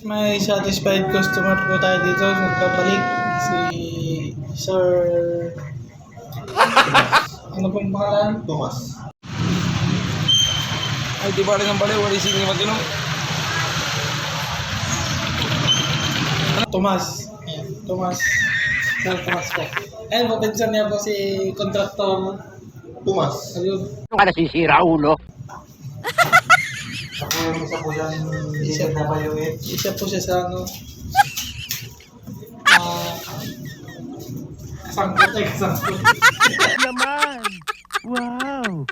May satisfied customer po tayo dito. Magpapalik si Sir... Ano pong pangalan? Thomas. Ay, di ba rin ang baliw? Wala ising naman din, no? Tomas. Ayan, Tomas. Sir Tomas po. Ayan, mapinsan niya po si kontraktor. Thomas. Ayun. Ano ka nasisira, ulo? Isa po yan. Isa na ba yung Isa po siya sa ano. Sangkot eh, sangkot. Naman! Wow!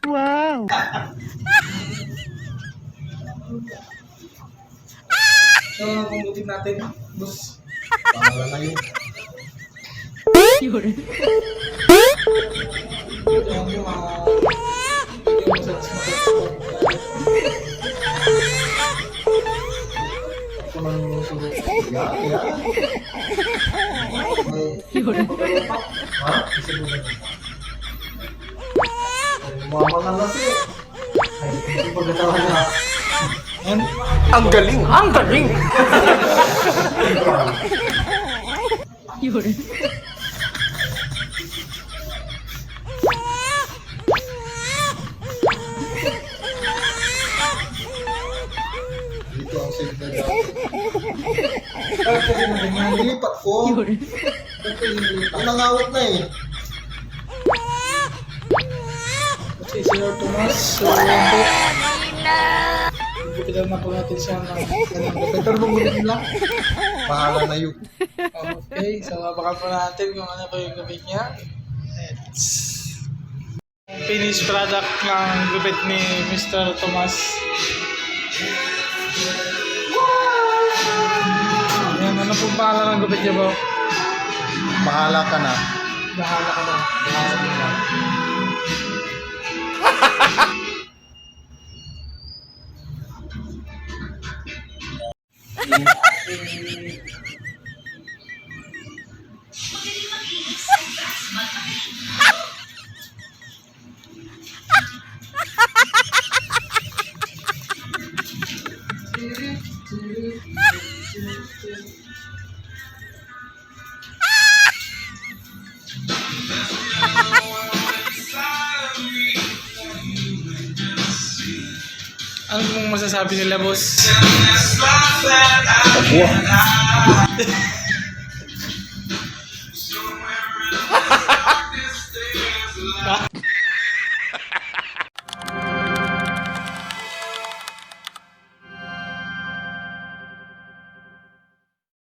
Wow! So, kung natin, boss. Pangalan na yun. Ayan yung mga... Yung massage mo. Ako nang sulit. Yeah. Ha? Isa mo na. Mama na kasi. Ay, hindi pagkatawa na. Ayan. Ang galing! Ang galing! Dito ang safe na daw. Ay, kasi nilipat ko. Ang nangawit na eh. Si Sir Tomas. So, gupitan na po natin siya ng kanyang gupitan. Pero gupitan lang. Pangalan na yun. Okay, so abakan po natin kung ano po yung gupit niya. It's finished product ng gupit ni Mr. Tomas. Ayan, ano pong pangalan ng gupit niya po? Bahala ka na. Bahala ka na. Bahala ka na. Ano pong masasabi nila, boss?